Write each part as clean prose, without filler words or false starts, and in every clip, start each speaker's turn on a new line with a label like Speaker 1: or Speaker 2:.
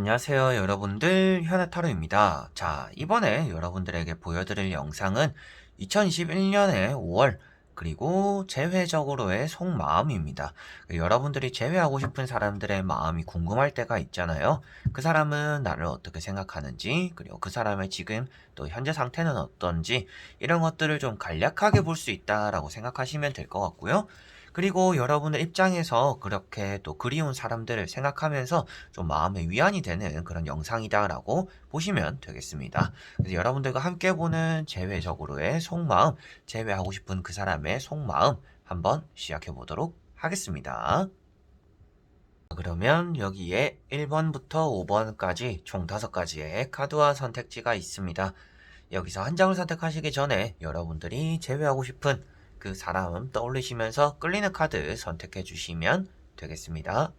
Speaker 1: 안녕하세요, 여러분들. 현해타로입니다. 자, 이번에 여러분들에게 보여드릴 영상은 2021년의 5월, 그리고 재회적으로의 속마음입니다. 여러분들이 재회하고 싶은 사람들의 마음이 궁금할 때가 있잖아요. 그 사람은 나를 어떻게 생각하는지, 그리고 그 사람의 지금 또 현재 상태는 어떤지, 이런 것들을 좀 간략하게 볼 수 있다라고 생각하시면 될 것 같고요. 그리고 여러분의 입장에서 그렇게 또 그리운 사람들을 생각하면서 좀 마음의 위안이 되는 그런 영상이다라고 보시면 되겠습니다. 그래서 여러분들과 함께 보는 재회적으로의 속마음, 재회하고 싶은 그 사람의 속마음 한번 시작해 보도록 하겠습니다. 그러면 여기에 1번부터 5번까지 총 5가지의 카드와 선택지가 있습니다. 여기서 한 장을 선택하시기 전에 여러분들이 제외하고 싶은 그 사람 떠올리시면서 끌리는 카드 선택해 주시면 되겠습니다.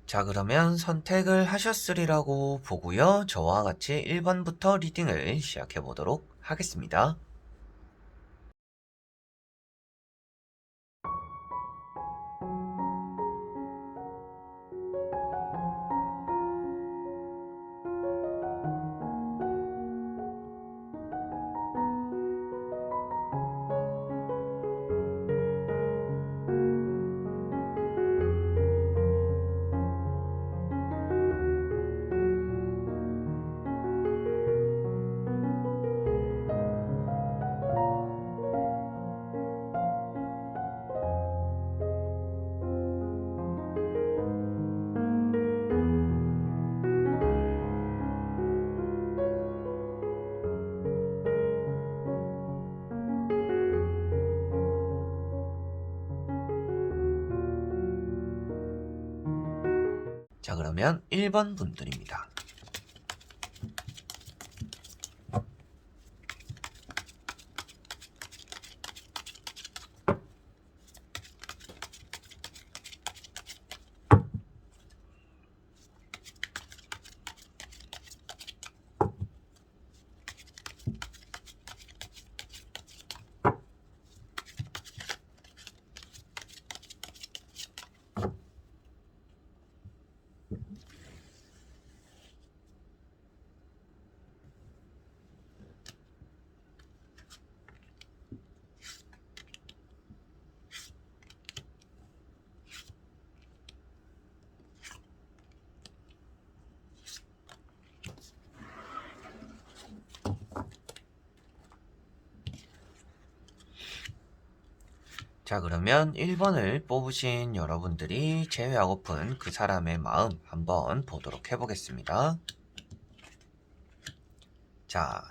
Speaker 1: 자, 그러면 선택을 하셨으리라고 보고요. 저와 같이 1번부터 리딩을 시작해 보도록 하겠습니다. 자, 그러면 1번 분들입니다. 자, 그러면 1번을 뽑으신 여러분들이 제외하고픈 그 사람의 마음 한번 보도록 해보겠습니다. 자,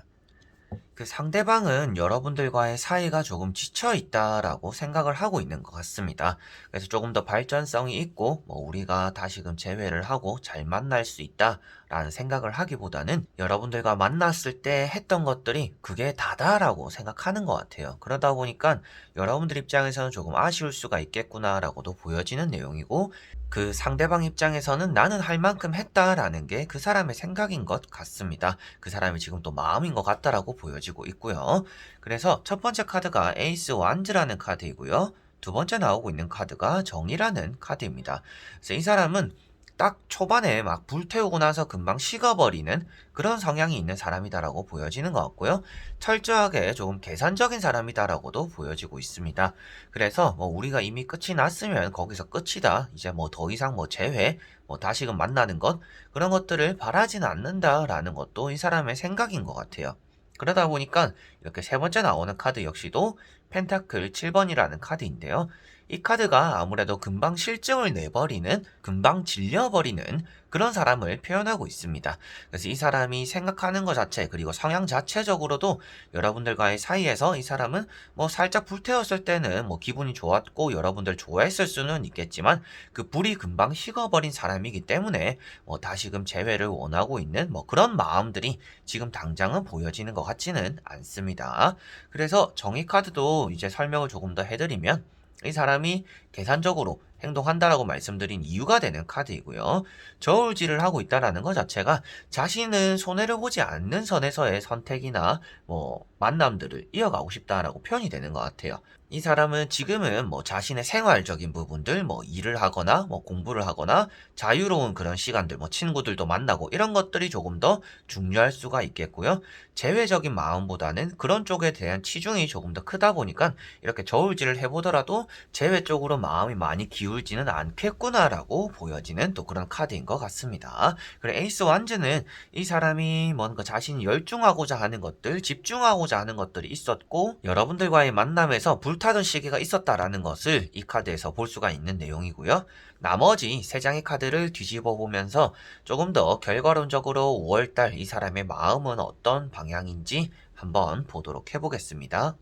Speaker 1: 그 상대방은 여러분들과의 사이가 조금 지쳐 있다라고 생각을 하고 있는 것 같습니다. 그래서 조금 더 발전성이 있고, 우리가 다시금 재회를 하고 잘 만날 수 있다라는 생각을 하기보다는 여러분들과 만났을 때 했던 것들이 그게 다다라고 생각하는 것 같아요. 그러다 보니까 여러분들 입장에서는 조금 아쉬울 수가 있겠구나라고도 보여지는 내용이고, 그 상대방 입장에서는 나는 할 만큼 했다라는 게 그 사람의 생각인 것 같습니다. 그 사람이 지금 또 마음인 것 같다라고 보여지고 있고요. 그래서 첫 번째 카드가 에이스 완즈라는 카드이고요. 두 번째 나오고 있는 카드가 정이라는 카드입니다. 그래서 이 사람은 딱 초반에 막 불태우고 나서 금방 식어버리는 그런 성향이 있는 사람이다라고 보여지는 것 같고요. 철저하게 조금 계산적인 사람이다라고도 보여지고 있습니다. 그래서 우리가 이미 끝이 났으면 거기서 끝이다. 이제 더 이상 재회, 다시금 만나는 것, 그런 것들을 바라지는 않는다라는 것도 이 사람의 생각인 것 같아요. 그러다 보니까 이렇게 세 번째 나오는 카드 역시도 펜타클 7번이라는 카드인데요. 이 카드가 아무래도 금방 실증을 내버리는, 금방 질려버리는 그런 사람을 표현하고 있습니다. 그래서 이 사람이 생각하는 것 자체, 그리고 성향 자체적으로도 여러분들과의 사이에서 이 사람은 살짝 불태웠을 때는 기분이 좋았고 여러분들 좋아했을 수는 있겠지만 그 불이 금방 식어버린 사람이기 때문에 다시금 재회를 원하고 있는 그런 마음들이 지금 당장은 보여지는 것 같지는 않습니다. 그래서 정의 카드도 이제 설명을 조금 더 해드리면 이 사람이 계산적으로 행동한다라고 말씀드린 이유가 되는 카드이고요. 저울질을 하고 있다라는 것 자체가 자신은 손해를 보지 않는 선에서의 선택이나 만남들을 이어가고 싶다라고 표현이 되는 것 같아요. 이 사람은 지금은 뭐 자신의 생활적인 부분들, 뭐 일을 하거나, 뭐 공부를 하거나, 자유로운 그런 시간들, 뭐 친구들도 만나고, 이런 것들이 조금 더 중요할 수가 있겠고요. 재회적인 마음보다는 그런 쪽에 대한 치중이 조금 더 크다 보니까, 이렇게 저울질을 해보더라도 재회 쪽으로 마음이 많이 기울지는 않겠구나라고 보여지는 또 그런 카드인 것 같습니다. 그리고 에이스 완즈는 이 사람이 뭔가 자신이 열중하고자 하는 것들, 집중하고자 하는 것들이 있었고, 여러분들과의 만남에서 불타던 시기가 있었다라는 것을 이 카드에서 볼 수가 있는 내용이고요. 나머지 세 장의 카드를 뒤집어 보면서 조금 더 결과론적으로 5월달 이 사람의 마음은 어떤 방향인지 한번 보도록 해보겠습니다.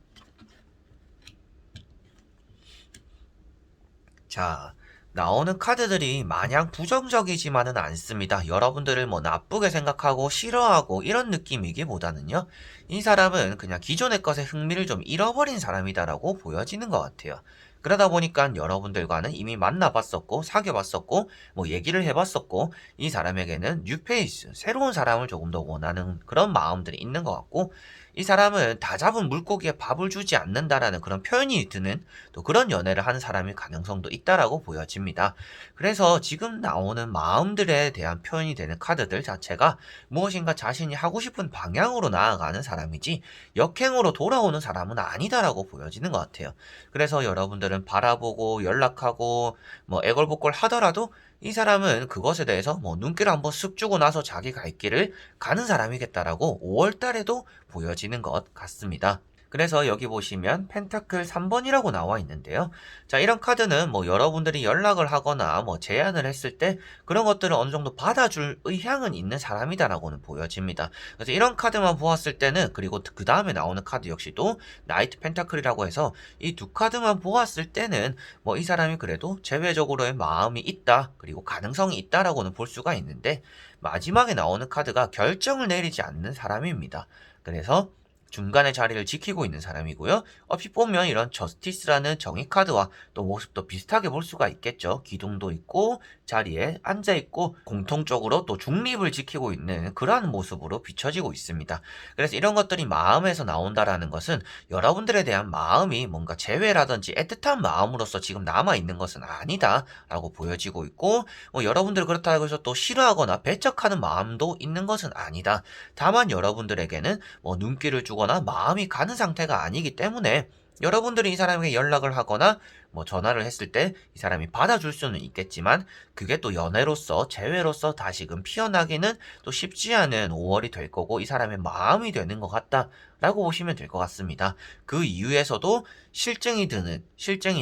Speaker 1: 자, 나오는 카드들이 마냥 부정적이지만은 않습니다. 여러분들을 뭐 나쁘게 생각하고 싫어하고 이런 느낌이기보다는요. 이 사람은 그냥 기존의 것에 흥미를 좀 잃어버린 사람이다라고 보여지는 것 같아요. 그러다 보니까 여러분들과는 이미 만나봤었고, 사귀어봤었고, 뭐 얘기를 해봤었고, 이 사람에게는 뉴페이스, 새로운 사람을 조금 더 원하는 그런 마음들이 있는 것 같고, 이 사람은 다 잡은 물고기에 밥을 주지 않는다라는 그런 표현이 드는 또 그런 연애를 하는 사람일 가능성도 있다라고 보여집니다. 그래서 지금 나오는 마음들에 대한 표현이 되는 카드들 자체가 무엇인가 자신이 하고 싶은 방향으로 나아가는 사람이지 역행으로 돌아오는 사람은 아니다라고 보여지는 것 같아요. 그래서 여러분들은 바라보고 연락하고 뭐 애걸복걸 하더라도 이 사람은 그것에 대해서 뭐 눈길을 한번 쓱 주고 나서 자기 갈 길을 가는 사람이겠다라고 5월 달에도 보여지는 것 같습니다. 그래서 여기 보시면 펜타클 3번이라고 나와 있는데요. 자, 이런 카드는 뭐 여러분들이 연락을 하거나 뭐 제안을 했을 때 그런 것들을 어느 정도 받아줄 의향은 있는 사람이다라고는 보여집니다. 그래서 이런 카드만 보았을 때는 그리고 그 다음에 나오는 카드 역시도 나이트 펜타클이라고 해서 이 두 카드만 보았을 때는 뭐 이 사람이 그래도 제외적으로의 마음이 있다 그리고 가능성이 있다라고는 볼 수가 있는데 마지막에 나오는 카드가 결정을 내리지 않는 사람입니다. 그래서 중간의 자리를 지키고 있는 사람이고요. 얼핏 보면 이런 저스티스라는 정의 카드와 또 모습도 비슷하게 볼 수가 있겠죠. 기둥도 있고 자리에 앉아 있고 공통적으로 또 중립을 지키고 있는 그러한 모습으로 비춰지고 있습니다. 그래서 이런 것들이 마음에서 나온다라는 것은 여러분들에 대한 마음이 뭔가 재회라든지 애틋한 마음으로서 지금 남아 있는 것은 아니다라고 보여지고 있고 여러분들 그렇다고 해서 또 싫어하거나 배척하는 마음도 있는 것은 아니다. 다만 여러분들에게는 뭐 눈길을 주거나 마음이 가는 상태가 아니기 때문에 여러분들이 이 사람에게 연락을 하거나 뭐 전화를 했을 때 이 사람이 받아줄 수는 있겠지만 그게 또 연애로서 재회로서 다시금 피어나기는 또 쉽지 않은 5월이 될 거고 이 사람의 마음이 되는 것 같다라고 보시면 될 것 같습니다. 그 이유에서도 실증이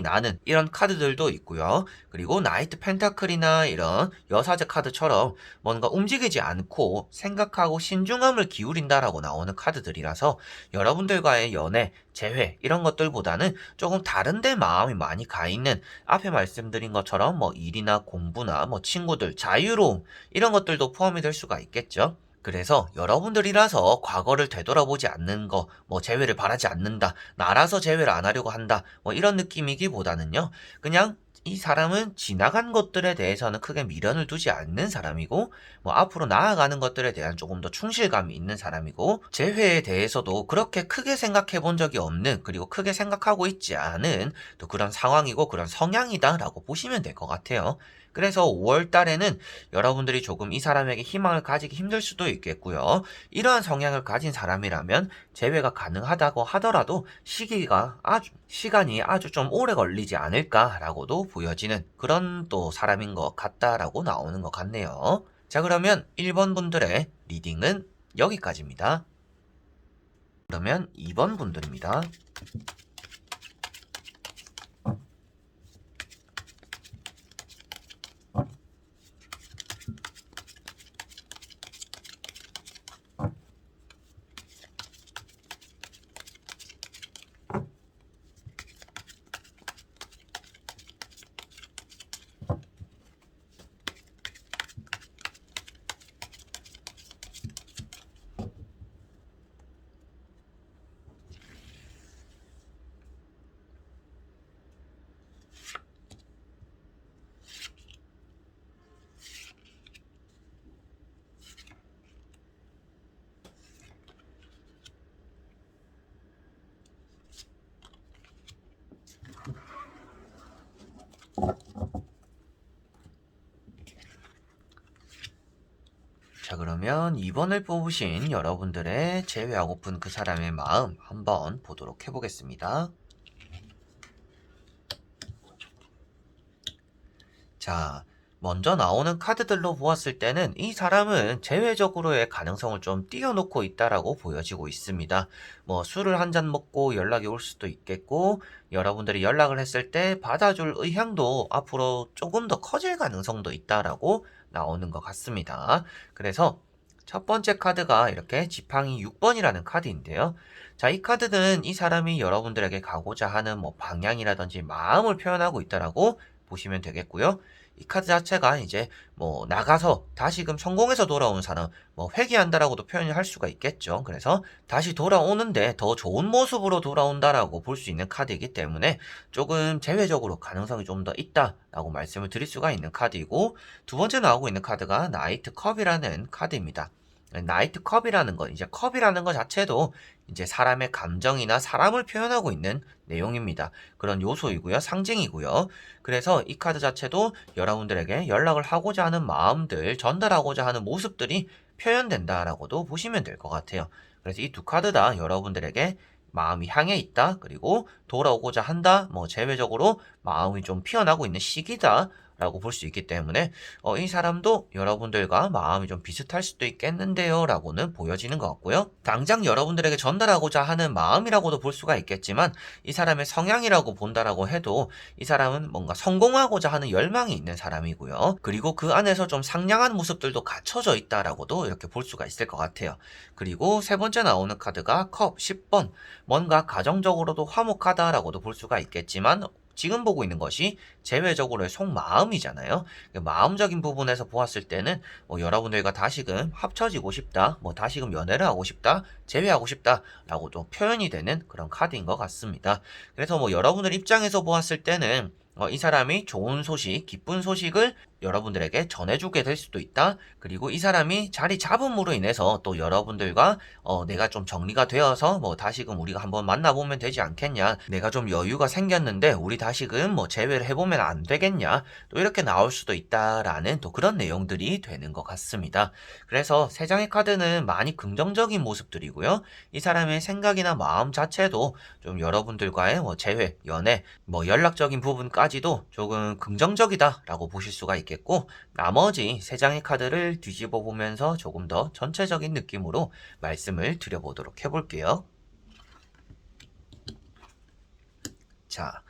Speaker 1: 나는 이런 카드들도 있고요. 그리고 나이트 펜타클이나 이런 여사제 카드처럼 뭔가 움직이지 않고 생각하고 신중함을 기울인다라고 나오는 카드들이라서 여러분들과의 연애, 재회 이런 것들보다는 조금 다른데 마음이 많이 가 있는 앞에 말씀드린 것처럼 뭐 일이나 공부나 뭐 친구들, 자유로움 이런 것들도 포함이 될 수가 있겠죠. 그래서 여러분들이라서 과거를 되돌아보지 않는 거, 뭐 재회를 바라지 않는다, 나라서 재회를 안 하려고 한다, 뭐 이런 느낌이기보다는요, 그냥 이 사람은 지나간 것들에 대해서는 크게 미련을 두지 않는 사람이고, 뭐 앞으로 나아가는 것들에 대한 조금 더 충실감이 있는 사람이고, 재회에 대해서도 그렇게 크게 생각해 본 적이 없는, 그리고 크게 생각하고 있지 않은 또 그런 상황이고 그런 성향이다라고 보시면 될 것 같아요. 그래서 5월 달에는 여러분들이 조금 이 사람에게 희망을 가지기 힘들 수도 있겠고요. 이러한 성향을 가진 사람이라면 재회가 가능하다고 하더라도 시간이 아주 좀 오래 걸리지 않을까라고도 보여지는 그런 또 사람인 것 같다라고 나오는 것 같네요. 자, 그러면 1번 분들의 리딩은 여기까지입니다. 그러면 2번 분들입니다. 그러면 2번을 뽑으신 여러분들의 제외하고픈 그 사람의 마음 한번 보도록 해보겠습니다. 자, 먼저 나오는 카드들로 보았을 때는 이 사람은 제외적으로의 가능성을 좀 띄워놓고 있다라고 보여지고 있습니다. 뭐 술을 한 잔 먹고 연락이 올 수도 있겠고, 여러분들이 연락을 했을 때 받아줄 의향도 앞으로 조금 더 커질 가능성도 있다라고 나오는 것 같습니다. 그래서 첫 번째 카드가 이렇게 지팡이 6번이라는 카드인데요. 자, 이 카드는 이 사람이 여러분들에게 가고자 하는 뭐 방향이라든지 마음을 표현하고 있다라고 보시면 되겠고요. 이 카드 자체가 이제 뭐 나가서 다시금 성공해서 돌아온 사람, 뭐 회귀한다라고도 표현을 할 수가 있겠죠. 그래서 다시 돌아오는데 더 좋은 모습으로 돌아온다라고 볼 수 있는 카드이기 때문에 조금 제외적으로 가능성이 좀 더 있다라고 말씀을 드릴 수가 있는 카드이고, 두 번째 나오고 있는 카드가 나이트 컵이라는 카드입니다. 나이트 컵이라는 건 이제 컵이라는 것 자체도 이제 사람의 감정이나 사람을 표현하고 있는 내용입니다. 그런 요소이고요. 상징이고요. 그래서 이 카드 자체도 여러분들에게 연락을 하고자 하는 마음들, 전달하고자 하는 모습들이 표현된다라고도 보시면 될 것 같아요. 그래서 이 두 카드 다 여러분들에게 마음이 향해 있다, 그리고 돌아오고자 한다, 뭐 제외적으로 마음이 좀 피어나고 있는 시기다 라고 볼 수 있기 때문에 이 사람도 여러분들과 마음이 좀 비슷할 수도 있겠는데요 라고는 보여지는 것 같고요. 당장 여러분들에게 전달하고자 하는 마음이라고도 볼 수가 있겠지만, 이 사람의 성향이라고 본다라고 해도 이 사람은 뭔가 성공하고자 하는 열망이 있는 사람이고요. 그리고 그 안에서 좀 상냥한 모습들도 갖춰져 있다라고도 이렇게 볼 수가 있을 것 같아요. 그리고 세 번째 나오는 카드가 컵 10번, 뭔가 가정적으로도 화목하다라고도 볼 수가 있겠지만, 지금 보고 있는 것이 제외적으로의 속마음이잖아요. 마음적인 부분에서 보았을 때는 뭐 여러분들과 다시금 합쳐지고 싶다, 뭐 다시금 연애를 하고 싶다, 재회하고 싶다 라고도 표현이 되는 그런 카드인 것 같습니다. 그래서 뭐 여러분들 입장에서 보았을 때는 이 사람이 좋은 소식, 기쁜 소식을 여러분들에게 전해주게 될 수도 있다. 그리고 이 사람이 자리 잡음으로 인해서 또 여러분들과 내가 좀 정리가 되어서 뭐 다시금 우리가 한번 만나보면 되지 않겠냐, 내가 좀 여유가 생겼는데 우리 다시금 뭐 재회를 해보면 안 되겠냐, 또 이렇게 나올 수도 있다라는 또 그런 내용들이 되는 것 같습니다. 그래서 세 장의 카드는 많이 긍정적인 모습들이고요. 이 사람의 생각이나 마음 자체도 좀 여러분들과의 뭐 재회, 연애, 뭐 연락적인 부분까지도 조금 긍정적이다라고 보실 수가 있겠고, 나머지 세 장의 카드를 뒤집어 보면서 조금 더 전체적인 느낌으로 말씀을 드려보도록 해볼게요. 자,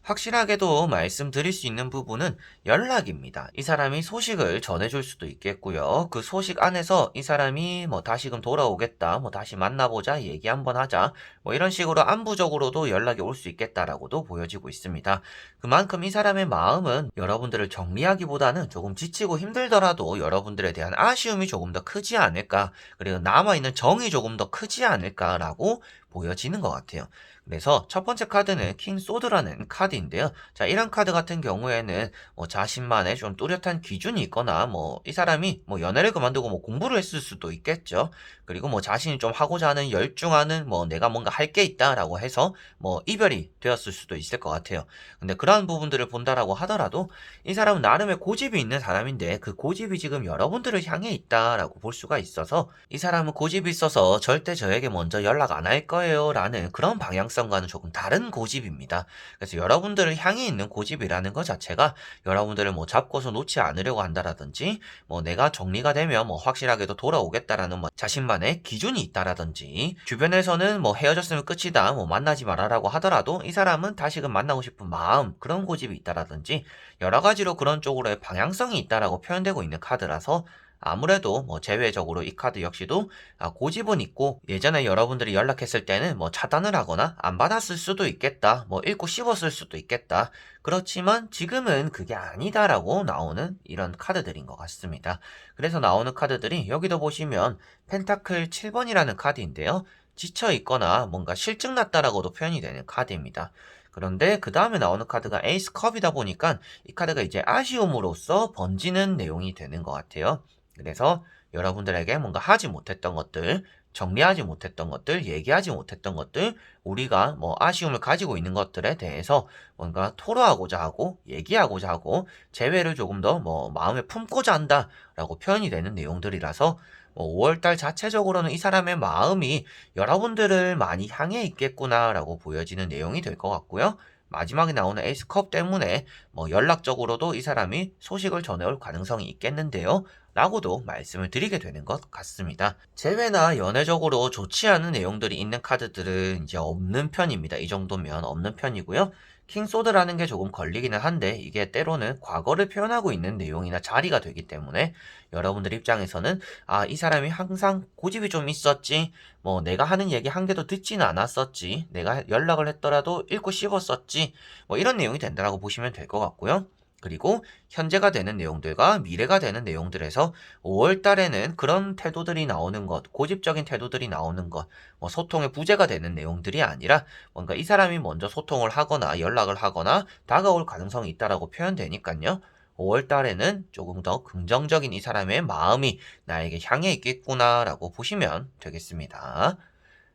Speaker 1: 확실하게도 말씀드릴 수 있는 부분은 연락입니다. 이 사람이 소식을 전해줄 수도 있겠고요. 그 소식 안에서 이 사람이 뭐 다시금 돌아오겠다, 뭐 다시 만나보자, 얘기 한번 하자, 뭐 이런 식으로 안부적으로도 연락이 올 수 있겠다라고도 보여지고 있습니다. 그만큼 이 사람의 마음은 여러분들을 정리하기보다는 조금 지치고 힘들더라도 여러분들에 대한 아쉬움이 조금 더 크지 않을까, 그리고 남아있는 정이 조금 더 크지 않을까라고 보여지는 것 같아요. 그래서 첫 번째 카드는 킹 소드라는 카드인데요. 자, 이런 카드 같은 경우에는 뭐 자신만의 좀 뚜렷한 기준이 있거나, 뭐 이 사람이 뭐 연애를 그만두고 뭐 공부를 했을 수도 있겠죠. 그리고 뭐 자신이 좀 하고자 하는 열중하는 뭐 내가 뭔가 할 게 있다라고 해서 뭐 이별이 되었을 수도 있을 것 같아요. 근데 그러한 부분들을 본다라고 하더라도 이 사람은 나름의 고집이 있는 사람인데, 그 고집이 지금 여러분들을 향해 있다라고 볼 수가 있어서 이 사람은 고집이 있어서 절대 저에게 먼저 연락 안 할 거예요 라는 그런 방향성과는 조금 다른 고집입니다. 그래서 여러분들을 향해 있는 고집이라는 것 자체가 여러분들을 뭐 잡고서 놓지 않으려고 한다라든지, 뭐 내가 정리가 되면 뭐 확실하게도 돌아오겠다라는 뭐 자신만의 기준이 있다라든지, 주변에서는 뭐 헤어졌으면 끝이다, 뭐 만나지 말아라고 하더라도 이 사람은 다시금 만나고 싶은 마음, 그런 고집이 있다라든지 여러 가지로 그런 쪽으로의 방향성이 있다라고 표현되고 있는 카드라서, 아무래도 뭐 제외적으로 이 카드 역시도 고집은 있고, 예전에 여러분들이 연락했을 때는 뭐 차단을 하거나 안 받았을 수도 있겠다, 뭐 읽고 씹었을 수도 있겠다, 그렇지만 지금은 그게 아니다라고 나오는 이런 카드들인 것 같습니다. 그래서 나오는 카드들이 여기도 보시면 펜타클 7번이라는 카드인데요. 지쳐 있거나 뭔가 실증났다라고도 표현이 되는 카드입니다. 그런데 그 다음에 나오는 카드가 에이스 컵이다 보니까 이 카드가 이제 아쉬움으로써 번지는 내용이 되는 것 같아요. 그래서 여러분들에게 뭔가 하지 못했던 것들, 정리하지 못했던 것들, 얘기하지 못했던 것들, 우리가 뭐 아쉬움을 가지고 있는 것들에 대해서 뭔가 토로하고자 하고, 얘기하고자 하고, 재회를 조금 더 뭐 마음에 품고자 한다라고 표현이 되는 내용들이라서, 뭐 5월달 자체적으로는 이 사람의 마음이 여러분들을 많이 향해 있겠구나라고 보여지는 내용이 될 것 같고요. 마지막에 나오는 에이스컵 때문에 뭐 연락적으로도 이 사람이 소식을 전해올 가능성이 있겠는데요. 라고도 말씀을 드리게 되는 것 같습니다. 재회나 연애적으로 좋지 않은 내용들이 있는 카드들은 이제 없는 편입니다. 이 정도면 없는 편이고요. 킹소드라는 게 조금 걸리기는 한데 이게 때로는 과거를 표현하고 있는 내용이나 자리가 되기 때문에 여러분들 입장에서는 이 사람이 항상 고집이 좀 있었지, 뭐 내가 하는 얘기 한 개도 듣지는 않았었지, 내가 연락을 했더라도 읽고 씹었었지, 뭐 이런 내용이 된다라고 보시면 될 것 같고요. 그리고 현재가 되는 내용들과 미래가 되는 내용들에서 5월 달에는 그런 태도들이 나오는 것, 고집적인 태도들이 나오는 것, 뭐 소통의 부재가 되는 내용들이 아니라 뭔가 이 사람이 먼저 소통을 하거나 연락을 하거나 다가올 가능성이 있다라고 표현되니까요. 5월 달에는 조금 더 긍정적인 이 사람의 마음이 나에게 향해 있겠구나라고 보시면 되겠습니다.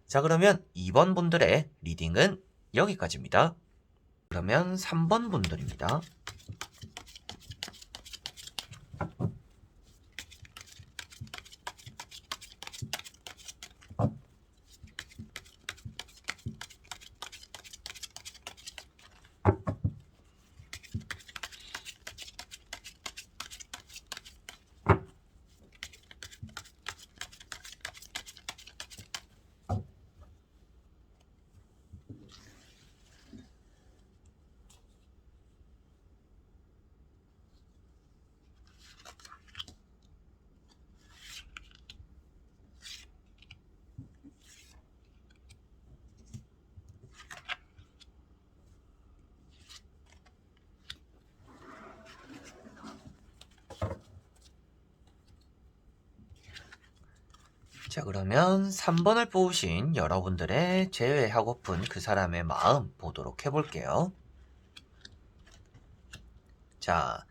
Speaker 1: 자, 그러면 2번 분들의 리딩은 여기까지입니다. 그러면 3번 분들입니다. 자, 그러면 3번을 뽑으신 여러분들의 제외하고픈 그 사람의 마음 보도록 해볼게요. 자,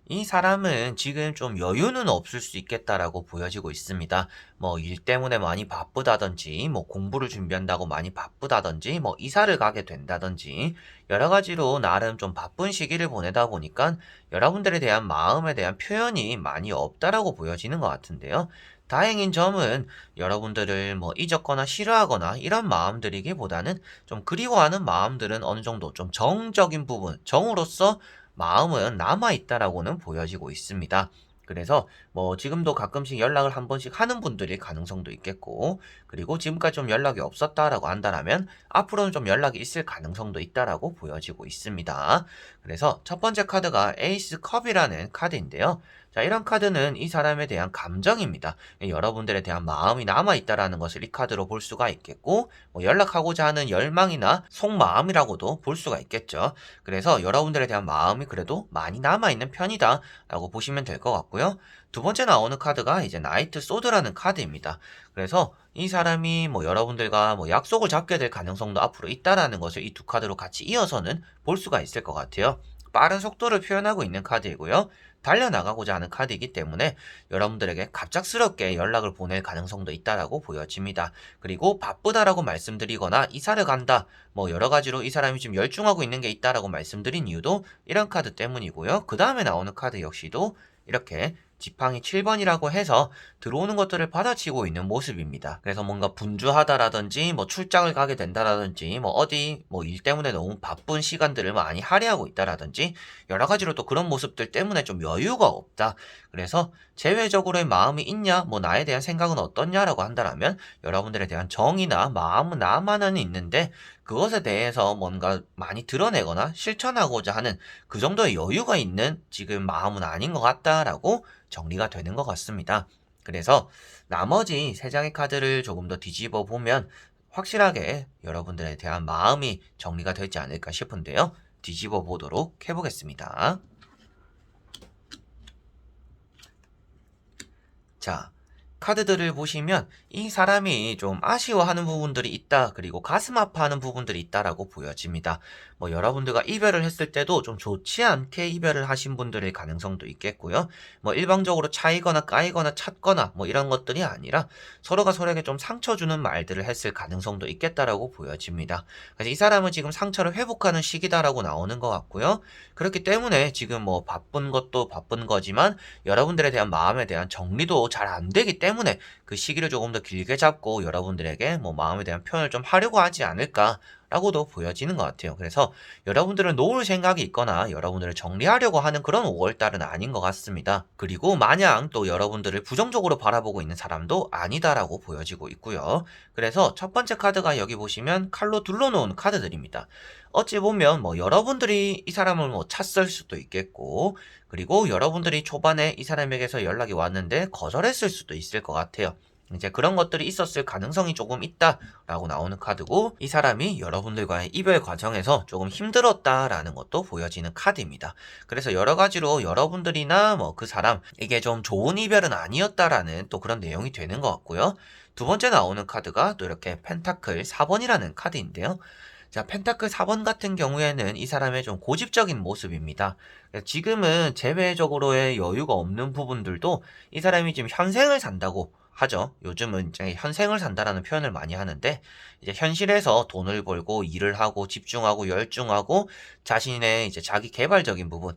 Speaker 1: 이 사람은 지금 좀 여유는 없을 수 있겠다라고 보여지고 있습니다. 뭐 일 때문에 많이 바쁘다든지, 뭐 공부를 준비한다고 많이 바쁘다든지, 뭐 이사를 가게 된다든지, 여러 가지로 나름 좀 바쁜 시기를 보내다 보니까 여러분들에 대한 마음에 대한 표현이 많이 없다라고 보여지는 것 같은데요. 다행인 점은 여러분들을 뭐 잊었거나 싫어하거나 이런 마음들이기보다는 좀 그리워하는 마음들은 어느 정도 좀 정적인 부분, 정으로서 마음은 남아있다라고는 보여지고 있습니다. 그래서 뭐 지금도 가끔씩 연락을 한 번씩 하는 분들일 가능성도 있겠고, 그리고 지금까지 좀 연락이 없었다라고 한다면 앞으로는 좀 연락이 있을 가능성도 있다라고 보여지고 있습니다. 그래서 첫 번째 카드가 에이스 컵이라는 카드인데요. 자, 이런 카드는 이 사람에 대한 감정입니다. 여러분들에 대한 마음이 남아있다라는 것을 이 카드로 볼 수가 있겠고, 뭐 연락하고자 하는 열망이나 속마음이라고도 볼 수가 있겠죠. 그래서 여러분들에 대한 마음이 그래도 많이 남아있는 편이다 라고 보시면 될 것 같고요. 두 번째 나오는 카드가 이제 나이트 소드라는 카드입니다. 그래서 이 사람이 뭐 여러분들과 뭐 약속을 잡게 될 가능성도 앞으로 있다라는 것을 이 두 카드로 같이 이어서는 볼 수가 있을 것 같아요. 빠른 속도를 표현하고 있는 카드이고요. 달려나가고자 하는 카드이기 때문에 여러분들에게 갑작스럽게 연락을 보낼 가능성도 있다라고 보여집니다. 그리고 바쁘다라고 말씀드리거나 이사를 간다, 뭐 여러 가지로 이 사람이 지금 열중하고 있는 게 있다라고 말씀드린 이유도 이런 카드 때문이고요. 그 다음에 나오는 카드 역시도 이렇게 지팡이 7번이라고 해서 들어오는 것들을 받아치고 있는 모습입니다. 그래서 뭔가 분주하다라든지 뭐 출장을 가게 된다라든지 뭐 어디 뭐 일 때문에 너무 바쁜 시간들을 많이 할애하고 있다라든지 여러 가지로 또 그런 모습들 때문에 좀 여유가 없다. 그래서 제외적으로의 마음이 있냐, 뭐 나에 대한 생각은 어떻냐라고 한다면 여러분들에 대한 정이나 마음은 남아는 있는데 그것에 대해서 뭔가 많이 드러내거나 실천하고자 하는 그 정도의 여유가 있는 지금 마음은 아닌 것 같다라고 정리가 되는 것 같습니다. 그래서 나머지 세 장의 카드를 조금 더 뒤집어 보면 확실하게 여러분들에 대한 마음이 정리가 되지 않을까 싶은데요. 뒤집어 보도록 해보겠습니다. 자, 카드들을 보시면 이 사람이 좀 아쉬워하는 부분들이 있다, 그리고 가슴 아파하는 부분들이 있다라고 보여집니다. 뭐 여러분들과 이별을 했을 때도 좀 좋지 않게 이별을 하신 분들의 가능성도 있겠고요. 뭐 일방적으로 차이거나 까이거나 찼거나 뭐 이런 것들이 아니라 서로가 서로에게 좀 상처 주는 말들을 했을 가능성도 있겠다라고 보여집니다. 그래서 이 사람은 지금 상처를 회복하는 시기다라고 나오는 것 같고요. 그렇기 때문에 지금 뭐 바쁜 것도 바쁜 거지만 여러분들에 대한 마음에 대한 정리도 잘 안 되기 때문에 때문에 그 시기를 조금 더 길게 잡고 여러분들에게 뭐 마음에 대한 표현을 좀 하려고 하지 않을까라고도 보여지는 것 같아요. 그래서 여러분들은 놓을 생각이 있거나 여러분들을 정리하려고 하는 그런 5월달은 아닌 것 같습니다. 그리고 마냥 또 여러분들을 부정적으로 바라보고 있는 사람도 아니다라고 보여지고 있고요. 그래서 첫 번째 카드가 여기 보시면 칼로 둘러놓은 카드들입니다. 어찌 보면 뭐 여러분들이 이 사람을 뭐 찼을 수도 있겠고, 그리고 여러분들이 초반에 이 사람에게서 연락이 왔는데 거절했을 수도 있을 것 같아요. 이제 그런 것들이 있었을 가능성이 조금 있다라고 나오는 카드고, 이 사람이 여러분들과의 이별 과정에서 조금 힘들었다라는 것도 보여지는 카드입니다. 그래서 여러 가지로 여러분들이나 뭐 그 사람, 이게 좀 좋은 이별은 아니었다라는 또 그런 내용이 되는 것 같고요. 두 번째 나오는 카드가 또 이렇게 펜타클 4번이라는 카드인데요. 자, 펜타클 4번 같은 경우에는 이 사람의 좀 고집적인 모습입니다. 지금은 재회적으로의 여유가 없는 부분들도 이 사람이 지금 현생을 산다고 하죠. 요즘은 이제 현생을 산다라는 표현을 많이 하는데, 이제 현실에서 돈을 벌고 일을 하고 집중하고 열중하고 자신의 이제 자기 개발적인 부분,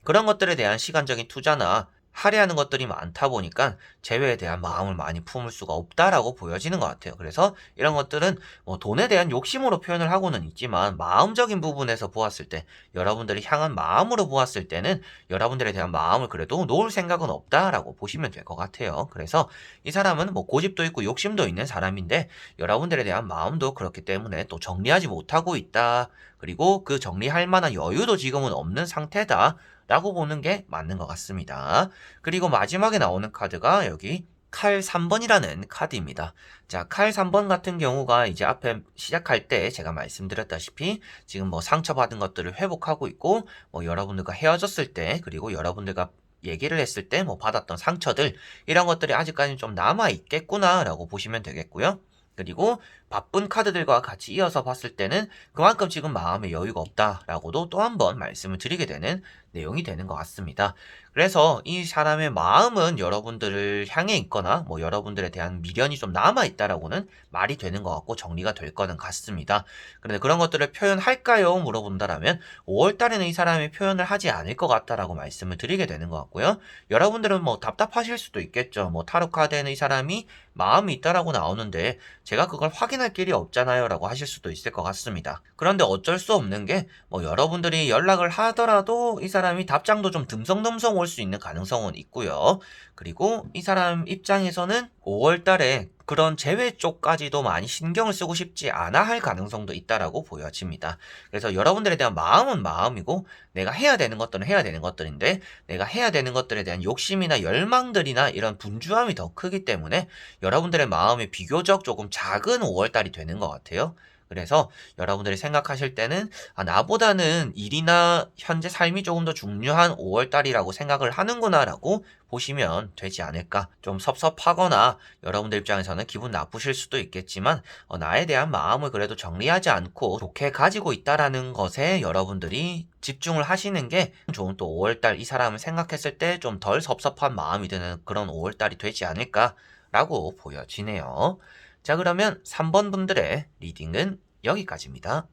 Speaker 1: 그런 것들에 대한 시간적인 투자나 할애하는 것들이 많다 보니까 재회에 대한 마음을 많이 품을 수가 없다라고 보여지는 것 같아요. 그래서 이런 것들은 뭐 돈에 대한 욕심으로 표현을 하고는 있지만, 마음적인 부분에서 보았을 때, 여러분들이 향한 마음으로 보았을 때는 여러분들에 대한 마음을 그래도 놓을 생각은 없다라고 보시면 될 것 같아요. 그래서 이 사람은 뭐 고집도 있고 욕심도 있는 사람인데, 여러분들에 대한 마음도 그렇기 때문에 또 정리하지 못하고 있다. 그리고 그 정리할 만한 여유도 지금은 없는 상태다. 라고 보는 게 맞는 것 같습니다. 그리고 마지막에 나오는 카드가 여기 칼 3번이라는 카드입니다. 자, 칼 3번 같은 경우가 이제 앞에 시작할 때 제가 말씀드렸다시피 지금 뭐 상처받은 것들을 회복하고 있고, 뭐 여러분들과 헤어졌을 때, 그리고 여러분들과 얘기를 했을 때 뭐 받았던 상처들, 이런 것들이 아직까지는 좀 남아 있겠구나 라고 보시면 되겠고요. 그리고 바쁜 카드들과 같이 이어서 봤을 때는 그만큼 지금 마음에 여유가 없다라고도 또 한 번 말씀을 드리게 되는 내용이 되는 것 같습니다. 그래서 이 사람의 마음은 여러분들을 향해 있거나 뭐 여러분들에 대한 미련이 좀 남아 있다라고는 말이 되는 것 같고 정리가 될 거는 같습니다. 그런데 그런 것들을 표현할까요? 물어본다라면 5월 달에는 이 사람이 표현을 하지 않을 것 같다라고 말씀을 드리게 되는 것 같고요. 여러분들은 뭐 답답하실 수도 있겠죠. 뭐 타로 카드에는 이 사람이 마음이 있다라고 나오는데 제가 그걸 확인할 길이 없잖아요 라고 하실 수도 있을 것 같습니다. 그런데 어쩔 수 없는 게, 뭐 여러분들이 연락을 하더라도 이 사람이 답장도 좀 듬성듬성 올 수 있는 가능성은 있고요. 그리고 이 사람 입장에서는 5월 달에 그런 재회 쪽까지도 많이 신경을 쓰고 싶지 않아 할 가능성도 있다라고 보여집니다. 그래서 여러분들에 대한 마음은 마음이고, 내가 해야 되는 것들은 해야 되는 것들인데, 내가 해야 되는 것들에 대한 욕심이나 열망들이나 이런 분주함이 더 크기 때문에 여러분들의 마음이 비교적 조금 작은 5월달이 되는 것 같아요. 그래서 여러분들이 생각하실 때는 나보다는 일이나 현재 삶이 조금 더 중요한 5월달이라고 생각을 하는구나 라고 보시면 되지 않을까. 좀 섭섭하거나 여러분들 입장에서는 기분 나쁘실 수도 있겠지만, 나에 대한 마음을 그래도 정리하지 않고 좋게 가지고 있다라는 것에 여러분들이 집중을 하시는 게 좋은, 또 5월달 이 사람을 생각했을 때 좀 덜 섭섭한 마음이 드는 그런 5월달이 되지 않을까 라고 보여지네요. 자, 그러면 3번 분들의 리딩은 여기까지입니다.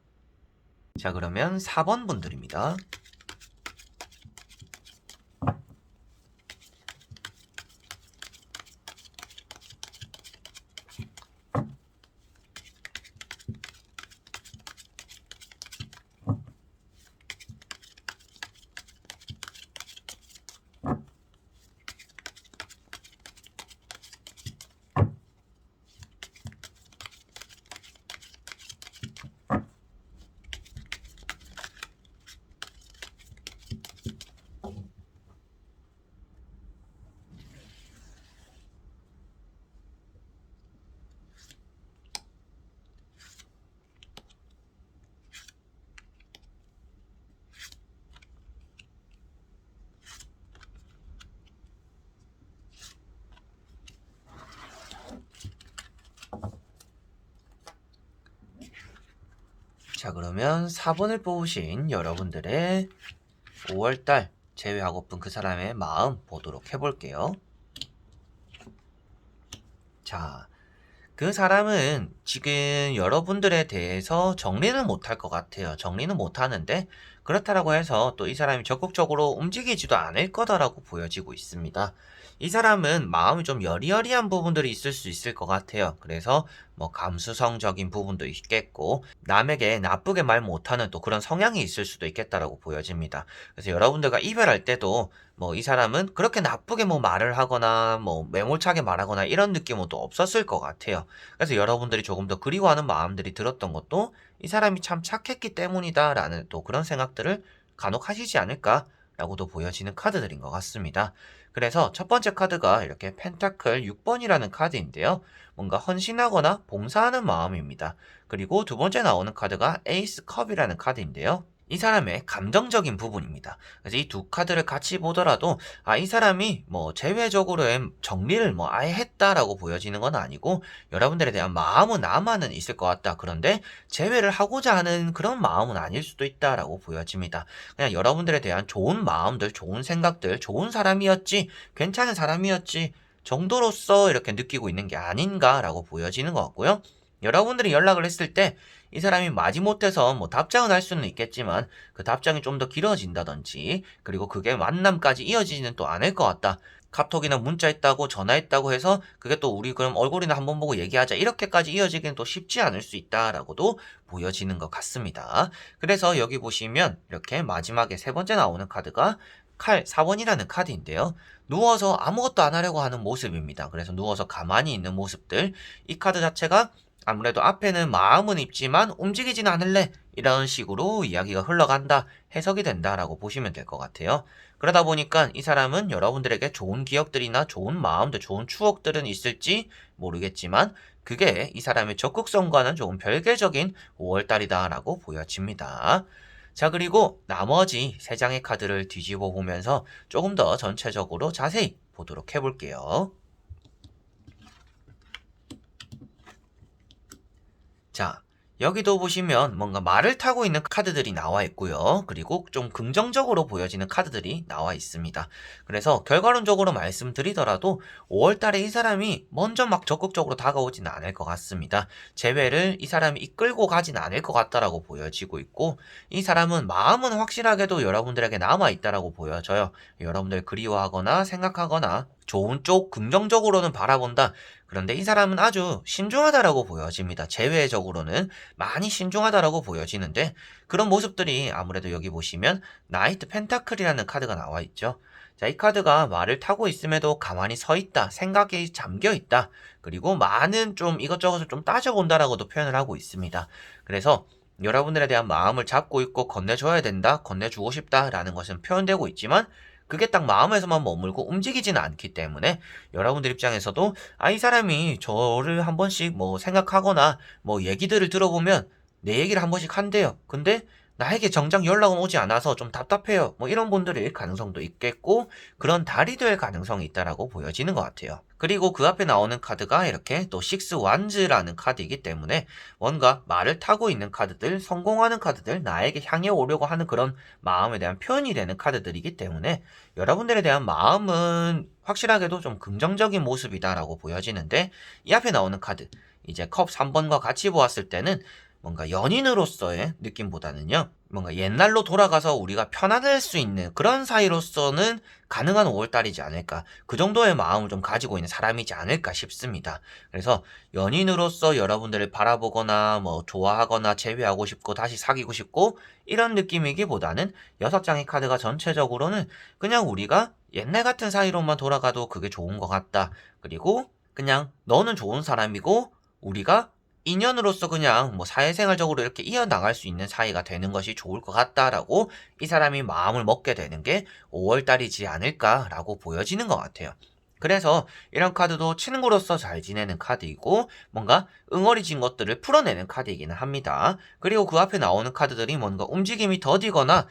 Speaker 1: 자, 그러면 4번 분들입니다. 자, 그러면 4번을 뽑으신 여러분들의 5월달 재회하고픈 그 사람의 마음 보도록 해볼게요. 자, 그 사람은 지금 여러분들에 대해서 정리는 못할 것 같아요. 정리는 못하는데 그렇다라고 해서 또 이 사람이 적극적으로 움직이지도 않을 거다라고 보여지고 있습니다. 이 사람은 마음이 좀 여리여리한 부분들이 있을 수 있을 것 같아요. 그래서 뭐 감수성적인 부분도 있겠고 남에게 나쁘게 말 못하는 또 그런 성향이 있을 수도 있겠다라고 보여집니다. 그래서 여러분들과 이별할 때도 뭐 이 사람은 그렇게 나쁘게 뭐 말을 하거나 뭐 매몰차게 말하거나 이런 느낌은 또 없었을 것 같아요. 그래서 여러분들이 조금 더 그리워하는 마음들이 들었던 것도 이 사람이 참 착했기 때문이다라는 또 그런 생각들을 간혹 하시지 않을까라고도 보여지는 카드들인 것 같습니다. 그래서 첫 번째 카드가 이렇게 펜타클 6번이라는 카드인데요. 뭔가 헌신하거나 봉사하는 마음입니다. 그리고 두 번째 나오는 카드가 에이스 컵이라는 카드인데요. 이 사람의 감정적인 부분입니다. 그래서 이 두 카드를 같이 보더라도 이 사람이 뭐 제외적으로의 정리를 뭐 아예 했다라고 보여지는 건 아니고 여러분들에 대한 마음은 남아는 있을 것 같다. 그런데 제외를 하고자 하는 그런 마음은 아닐 수도 있다라고 보여집니다. 그냥 여러분들에 대한 좋은 마음들, 좋은 생각들, 좋은 사람이었지, 괜찮은 사람이었지 정도로서 이렇게 느끼고 있는 게 아닌가라고 보여지는 것 같고요. 여러분들이 연락을 했을 때 이 사람이 마지못해서 뭐 답장은 할 수는 있겠지만 그 답장이 좀 더 길어진다든지 그리고 그게 만남까지 이어지지는 또 않을 것 같다. 카톡이나 문자 했다고 전화했다고 해서 그게 또 우리 그럼 얼굴이나 한번 보고 얘기하자 이렇게까지 이어지기는 또 쉽지 않을 수 있다라고도 보여지는 것 같습니다. 그래서 여기 보시면 이렇게 마지막에 세 번째 나오는 카드가 칼 4번이라는 카드인데요. 누워서 아무것도 안 하려고 하는 모습입니다. 그래서 누워서 가만히 있는 모습들. 이 카드 자체가 아무래도 앞에는 마음은 있지만 움직이지는 않을래 이런 식으로 이야기가 흘러간다 해석이 된다라고 보시면 될 것 같아요. 그러다 보니까 이 사람은 여러분들에게 좋은 기억들이나 좋은 마음들, 좋은 추억들은 있을지 모르겠지만 그게 이 사람의 적극성과는 조금 별개적인 5월달이다라고 보여집니다. 자, 그리고 나머지 3장의 카드를 뒤집어 보면서 조금 더 전체적으로 자세히 보도록 해볼게요. 자, 여기도 보시면 뭔가 말을 타고 있는 카드들이 나와 있고요. 그리고 좀 긍정적으로 보여지는 카드들이 나와 있습니다. 그래서 결과론적으로 말씀드리더라도 5월달에 이 사람이 먼저 막 적극적으로 다가오지는 않을 것 같습니다. 재회를 이 사람이 이끌고 가진 않을 것 같다라고 보여지고 있고 이 사람은 마음은 확실하게도 여러분들에게 남아있다라고 보여져요. 여러분들 그리워하거나 생각하거나 좋은 쪽 긍정적으로는 바라본다. 그런데 이 사람은 아주 신중하다라고 보여집니다. 제외적으로는 많이 신중하다라고 보여지는데 그런 모습들이 아무래도 여기 보시면 나이트 펜타클이라는 카드가 나와 있죠. 자, 이 카드가 말을 타고 있음에도 가만히 서 있다, 생각이 잠겨 있다, 그리고 많은 좀 이것저것을 좀 따져본다라고도 표현을 하고 있습니다. 그래서 여러분들에 대한 마음을 잡고 있고 건네줘야 된다, 건네주고 싶다라는 것은 표현되고 있지만 그게 딱 마음에서만 머물고 움직이지는 않기 때문에 여러분들 입장에서도 이 사람이 저를 한 번씩 뭐 생각하거나 뭐 얘기들을 들어보면 내 얘기를 한 번씩 한대요. 근데 나에게 정작 연락은 오지 않아서 좀 답답해요. 뭐 이런 분들일 가능성도 있겠고 그런 달이 될 가능성이 있다라고 보여지는 것 같아요. 그리고 그 앞에 나오는 카드가 이렇게 또 식스 완즈라는 카드이기 때문에 뭔가 말을 타고 있는 카드들, 성공하는 카드들, 나에게 향해 오려고 하는 그런 마음에 대한 표현이 되는 카드들이기 때문에 여러분들에 대한 마음은 확실하게도 좀 긍정적인 모습이다라고 보여지는데 이 앞에 나오는 카드, 이제 컵 3번과 같이 보았을 때는 뭔가 연인으로서의 느낌보다는요, 뭔가 옛날로 돌아가서 우리가 편안할 수 있는 그런 사이로서는 가능한 5월달이지 않을까. 그 정도의 마음을 좀 가지고 있는 사람이지 않을까 싶습니다. 그래서 연인으로서 여러분들을 바라보거나 뭐 좋아하거나 재회하고 싶고 다시 사귀고 싶고 이런 느낌이기보다는 6장의 카드가 전체적으로는 그냥 우리가 옛날 같은 사이로만 돌아가도 그게 좋은 것 같다. 그리고 그냥 너는 좋은 사람이고 우리가 인연으로서 그냥 뭐 사회생활적으로 이렇게 이어나갈 수 있는 사이가 되는 것이 좋을 것 같다라고 이 사람이 마음을 먹게 되는 게 5월달이지 않을까라고 보여지는 것 같아요. 그래서 이런 카드도 친구로서 잘 지내는 카드이고 뭔가 응어리진 것들을 풀어내는 카드이기는 합니다. 그리고 그 앞에 나오는 카드들이 뭔가 움직임이 더디거나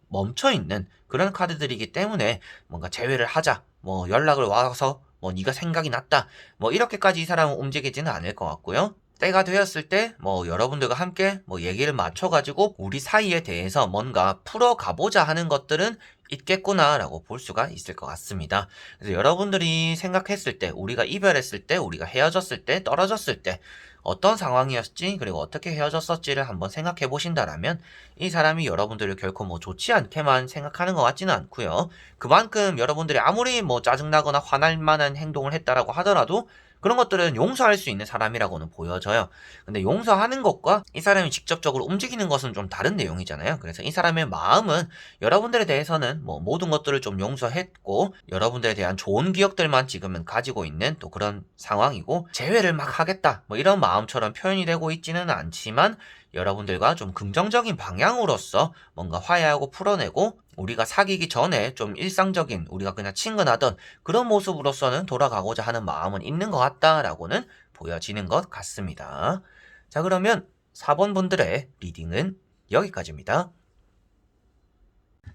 Speaker 1: 멈춰있는 그런 카드들이기 때문에 뭔가 재회를 하자, 뭐 연락을 와서 뭐 네가 생각이 났다, 뭐 이렇게까지 이 사람은 움직이지는 않을 것 같고요. 때가 되었을 때 뭐 여러분들과 함께 뭐 얘기를 맞춰가지고 우리 사이에 대해서 뭔가 풀어가보자 하는 것들은 있겠구나라고 볼 수가 있을 것 같습니다. 그래서 여러분들이 생각했을 때, 우리가 이별했을 때, 우리가 헤어졌을 때, 떨어졌을 때 어떤 상황이었지, 그리고 어떻게 헤어졌었지를 한번 생각해 보신다라면 이 사람이 여러분들을 결코 뭐 좋지 않게만 생각하는 것 같지는 않고요. 그만큼 여러분들이 아무리 뭐 짜증나거나 화날 만한 행동을 했다라고 하더라도 그런 것들은 용서할 수 있는 사람이라고는 보여져요. 근데 용서하는 것과 이 사람이 직접적으로 움직이는 것은 좀 다른 내용이잖아요. 그래서 이 사람의 마음은 여러분들에 대해서는 뭐 모든 것들을 좀 용서했고 여러분들에 대한 좋은 기억들만 지금은 가지고 있는 또 그런 상황이고, 재회를 막 하겠다 뭐 이런 마음처럼 표현이 되고 있지는 않지만 여러분들과 좀 긍정적인 방향으로서 뭔가 화해하고 풀어내고 우리가 사귀기 전에 좀 일상적인, 우리가 그냥 친근하던 그런 모습으로서는 돌아가고자 하는 마음은 있는 것 같다라고는 보여지는 것 같습니다. 자, 그러면 4번 분들의 리딩은 여기까지입니다.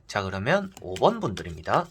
Speaker 1: 자, 그러면 5번 분들입니다.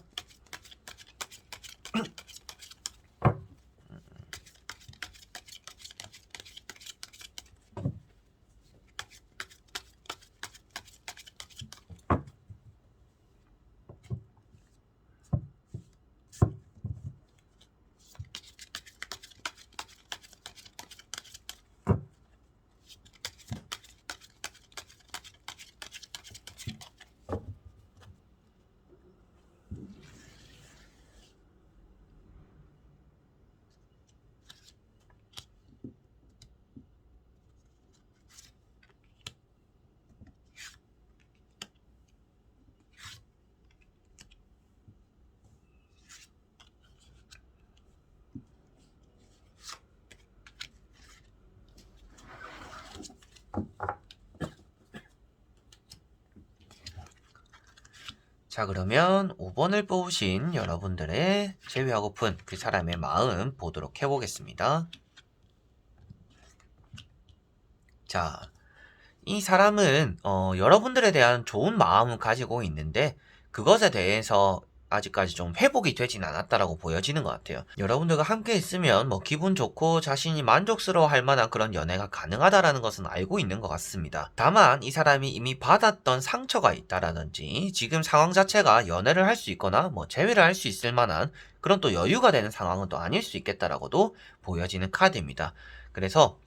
Speaker 1: 자, 그러면 5번을 뽑으신 여러분들의 재회하고픈 그 사람의 마음 보도록 해보겠습니다. 자, 이 사람은 여러분들에 대한 좋은 마음은 가지고 있는데 그것에 대해서 아직까지 좀 회복이 되진 않았다라고 보여지는 것 같아요. 여러분들과 함께 있으면 뭐 기분 좋고 자신이 만족스러워 할 만한 그런 연애가 가능하다라는 것은 알고 있는 것 같습니다. 다만 이 사람이 이미 받았던 상처가 있다라든지 지금 상황 자체가 연애를 할 수 있거나 뭐 재회를 할 수 있을 만한 그런 또 여유가 되는 상황은 또 아닐 수 있겠다라고도 보여지는 카드입니다. 그래서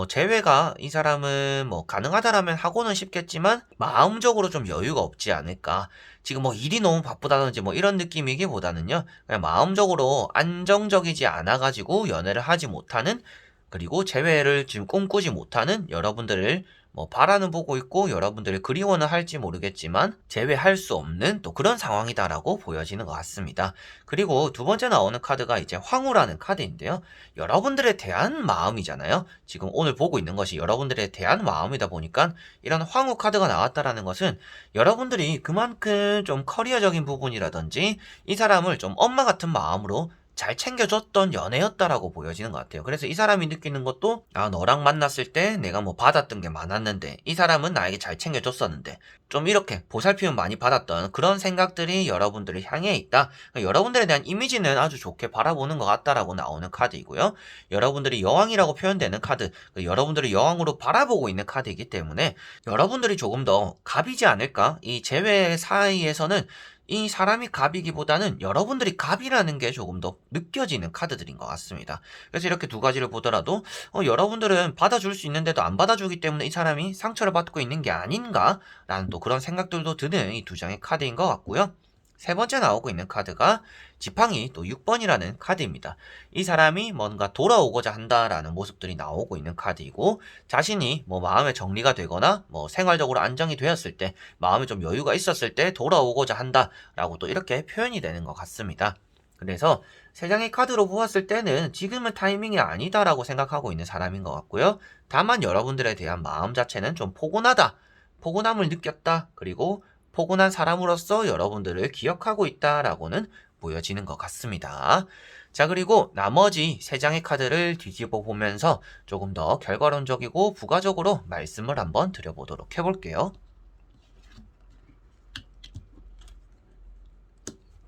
Speaker 1: 재회가 이 사람은 뭐 가능하다라면 하고는 싶겠지만 마음적으로 좀 여유가 없지 않을까. 지금 뭐 일이 너무 바쁘다든지 뭐 이런 느낌이기보다는요, 그냥 마음적으로 안정적이지 않아가지고 연애를 하지 못하는, 그리고 재회를 지금 꿈꾸지 못하는, 여러분들을 뭐 바라는 보고 있고 여러분들을 그리워는 할지 모르겠지만 재회할 수 없는 또 그런 상황이다라고 보여지는 것 같습니다. 그리고 두 번째 나오는 카드가 이제 황후라는 카드인데요. 여러분들에 대한 마음이잖아요. 지금 오늘 보고 있는 것이 여러분들에 대한 마음이다 보니까 이런 황후 카드가 나왔다라는 것은 여러분들이 그만큼 좀 커리어적인 부분이라든지 이 사람을 좀 엄마 같은 마음으로 잘 챙겨줬던 연애였다라고 보여지는 것 같아요. 그래서 이 사람이 느끼는 것도, 아, 너랑 만났을 때 내가 뭐 받았던 게 많았는데 이 사람은 나에게 잘 챙겨줬었는데, 좀 이렇게 보살핌을 많이 받았던 그런 생각들이 여러분들을 향해 있다. 그러니까 여러분들에 대한 이미지는 아주 좋게 바라보는 것 같다라고 나오는 카드이고요. 여러분들이 여왕이라고 표현되는 카드, 여러분들을 여왕으로 바라보고 있는 카드이기 때문에 여러분들이 조금 더 갑이지 않을까? 이 재회 사이에서는 이 사람이 갑이기보다는 여러분들이 갑이라는 게 조금 더 느껴지는 카드들인 것 같습니다. 그래서 이렇게 두 가지를 보더라도 여러분들은 받아줄 수 있는데도 안 받아주기 때문에 이 사람이 상처를 받고 있는 게 아닌가라는 또 그런 생각들도 드는 이 두 장의 카드인 것 같고요. 세 번째 나오고 있는 카드가 지팡이 또 6번이라는 카드입니다. 이 사람이 뭔가 돌아오고자 한다라는 모습들이 나오고 있는 카드이고, 자신이 뭐 마음의 정리가 되거나 뭐 생활적으로 안정이 되었을 때, 마음에 좀 여유가 있었을 때 돌아오고자 한다라고 또 이렇게 표현이 되는 것 같습니다. 그래서 세 장의 카드로 보았을 때는 지금은 타이밍이 아니다라고 생각하고 있는 사람인 것 같고요. 다만 여러분들에 대한 마음 자체는 좀 포근하다, 포근함을 느꼈다, 그리고 포근한 사람으로서 여러분들을 기억하고 있다라고는 보여지는 것 같습니다. 자, 그리고 나머지 세 장의 카드를 뒤집어 보면서 조금 더 결과론적이고 부가적으로 말씀을 한번 드려보도록 해볼게요.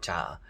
Speaker 1: 자,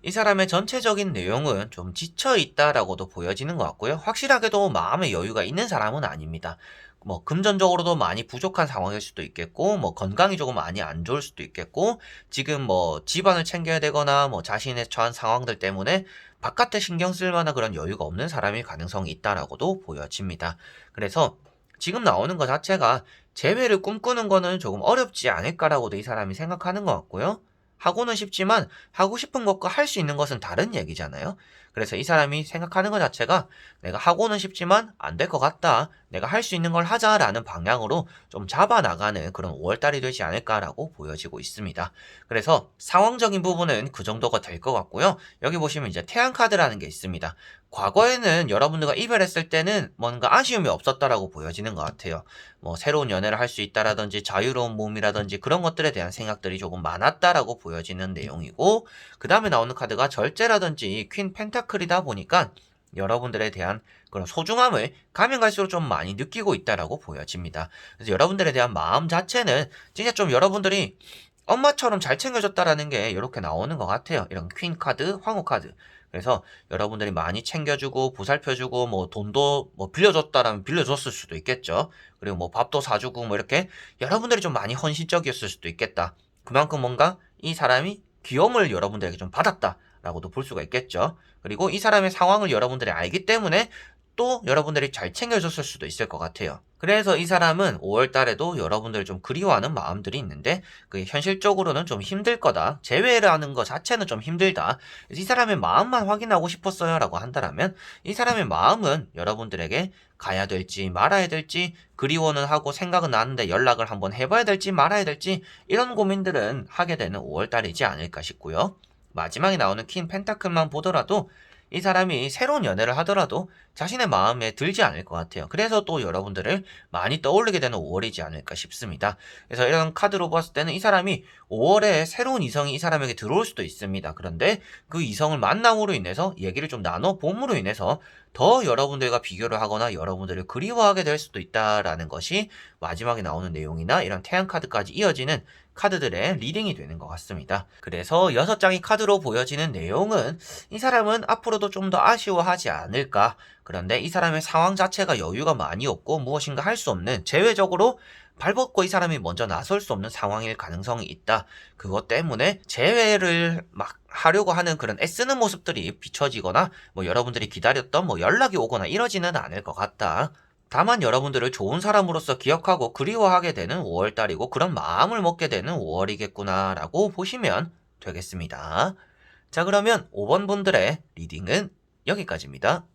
Speaker 1: 이 사람의 전체적인 내용은 좀 지쳐 있다라고도 보여지는 것 같고요. 확실하게도 마음의 여유가 있는 사람은 아닙니다. 뭐 금전적으로도 많이 부족한 상황일 수도 있겠고, 뭐 건강이 조금 많이 안 좋을 수도 있겠고, 지금 뭐 집안을 챙겨야 되거나 뭐 자신의 처한 상황들 때문에 바깥에 신경 쓸 만한 그런 여유가 없는 사람일 가능성이 있다라고도 보여집니다. 그래서 지금 나오는 것 자체가 재회를 꿈꾸는 거는 조금 어렵지 않을까라고도 이 사람이 생각하는 것 같고요. 하고는 싶지만 하고 싶은 것과 할 수 있는 것은 다른 얘기잖아요. 그래서 이 사람이 생각하는 것 자체가 내가 하고는 싶지만 안 될 것 같다. 내가 할 수 있는 걸 하자라는 방향으로 좀 잡아나가는 그런 5월달이 되지 않을까라고 보여지고 있습니다. 그래서 상황적인 부분은 그 정도가 될 것 같고요. 여기 보시면 이제 태양카드라는 게 있습니다. 과거에는 여러분들과 이별했을 때는 뭔가 아쉬움이 없었다라고 보여지는 것 같아요. 뭐 새로운 연애를 할 수 있다라든지 자유로운 몸이라든지 그런 것들에 대한 생각들이 조금 많았다라고 보여지는 내용이고, 그 다음에 나오는 카드가 절제라든지 퀸 펜타클이다 보니까 여러분들에 대한 그런 소중함을 가면 갈수록 좀 많이 느끼고 있다라고 보여집니다. 그래서 여러분들에 대한 마음 자체는 진짜 좀 여러분들이 엄마처럼 잘 챙겨줬다라는 게 이렇게 나오는 것 같아요. 이런 퀸 카드, 황후 카드. 그래서 여러분들이 많이 챙겨주고 보살펴주고 뭐 돈도 뭐 빌려줬다라면 빌려줬을 수도 있겠죠. 그리고 뭐 밥도 사주고 뭐 이렇게 여러분들이 좀 많이 헌신적이었을 수도 있겠다. 그만큼 뭔가 이 사람이 귀여움을 여러분들에게 좀 받았다라고도 볼 수가 있겠죠. 그리고 이 사람의 상황을 여러분들이 알기 때문에 또 여러분들이 잘 챙겨줬을 수도 있을 것 같아요. 그래서 이 사람은 5월 달에도 여러분들을 좀 그리워하는 마음들이 있는데 그게 현실적으로는 좀 힘들 거다. 재회를 하는 것 자체는 좀 힘들다. 이 사람의 마음만 확인하고 싶었어요 라고 한다면 이 사람의 마음은 여러분들에게 가야 될지 말아야 될지 그리워는 하고 생각은 나는데 연락을 한번 해봐야 될지 말아야 될지 이런 고민들은 하게 되는 5월 달이지 않을까 싶고요. 마지막에 나오는 퀸 펜타클만 보더라도 이 사람이 새로운 연애를 하더라도 자신의 마음에 들지 않을 것 같아요. 그래서 또 여러분들을 많이 떠올리게 되는 5월이지 않을까 싶습니다. 그래서 이런 카드로 봤을 때는 이 사람이 5월에 새로운 이성이 이 사람에게 들어올 수도 있습니다. 그런데 그 이성을 만남으로 인해서 얘기를 좀 나눠봄으로 인해서 더 여러분들과 비교를 하거나 여러분들을 그리워하게 될 수도 있다라는 것이 마지막에 나오는 내용이나 이런 태양 카드까지 이어지는 카드들의 리딩이 되는 것 같습니다. 그래서 6장의 카드로 보여지는 내용은 이 사람은 앞으로도 좀 더 아쉬워하지 않을까. 그런데 이 사람의 상황 자체가 여유가 많이 없고 무엇인가 할 수 없는 재외적으로 발벗고 이 사람이 먼저 나설 수 없는 상황일 가능성이 있다. 그것 때문에 재회를 막 하려고 하는 그런 애쓰는 모습들이 비춰지거나 뭐 여러분들이 기다렸던 뭐 연락이 오거나 이러지는 않을 것 같다. 다만 여러분들을 좋은 사람으로서 기억하고 그리워하게 되는 5월달이고 그런 마음을 먹게 되는 5월이겠구나 라고 보시면 되겠습니다. 자, 그러면 5번 분들의 리딩은 여기까지입니다.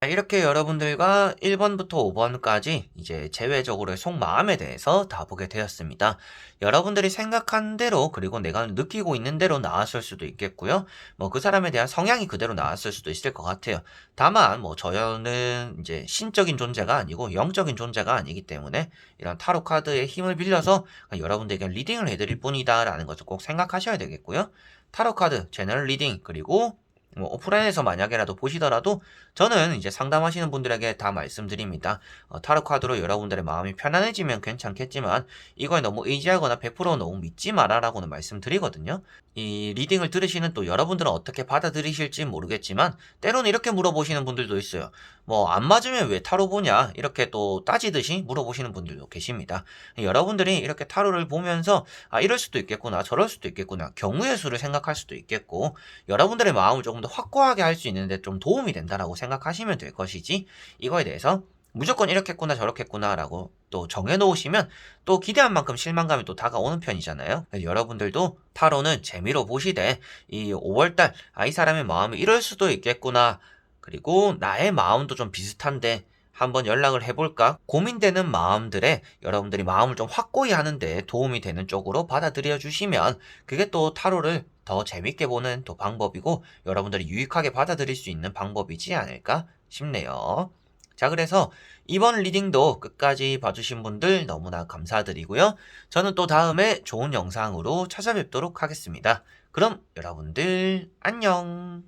Speaker 1: 이렇게 여러분들과 1번부터 5번까지 이제 제외적으로의 속마음에 대해서 다 보게 되었습니다. 여러분들이 생각한 대로 그리고 내가 느끼고 있는 대로 나왔을 수도 있겠고요. 뭐 그 사람에 대한 성향이 그대로 나왔을 수도 있을 것 같아요. 다만 뭐 저는 이제 신적인 존재가 아니고 영적인 존재가 아니기 때문에 이런 타로 카드의 힘을 빌려서 여러분들에게 리딩을 해드릴 뿐이다라는 것을 꼭 생각하셔야 되겠고요. 타로 카드, 제너럴 리딩, 그리고 뭐 오프라인에서 만약에라도 보시더라도 저는 이제 상담하시는 분들에게 다 말씀드립니다. 타로 카드로 여러분들의 마음이 편안해지면 괜찮겠지만 이거에 너무 의지하거나 100% 너무 믿지 마라라고는 말씀드리거든요. 이 리딩을 들으시는 또 여러분들은 어떻게 받아들이실지 모르겠지만 때로는 이렇게 물어보시는 분들도 있어요. 뭐 안 맞으면 왜 타로 보냐 이렇게 또 따지듯이 물어보시는 분들도 계십니다. 여러분들이 이렇게 타로를 보면서 아 이럴 수도 있겠구나 저럴 수도 있겠구나 경우의 수를 생각할 수도 있겠고 여러분들의 마음을 조금 더 확고하게 할 수 있는데 좀 도움이 된다라고 생각하시면 될 것이지 이거에 대해서 무조건 이렇겠구나 저렇겠구나 라고 또 정해놓으시면 또 기대한 만큼 실망감이 또 다가오는 편이잖아요. 여러분들도 타로는 재미로 보시되 이 5월달 이 사람의 마음이 이럴 수도 있겠구나 그리고 나의 마음도 좀 비슷한데 한번 연락을 해볼까 고민되는 마음들에 여러분들이 마음을 좀 확고히 하는데 도움이 되는 쪽으로 받아들여 주시면 그게 또 타로를 더 재밌게 보는 또 방법이고 여러분들이 유익하게 받아들일 수 있는 방법이지 않을까 싶네요. 자, 그래서 이번 리딩도 끝까지 봐주신 분들 너무나 감사드리고요. 저는 또 다음에 좋은 영상으로 찾아뵙도록 하겠습니다. 그럼 여러분들 안녕.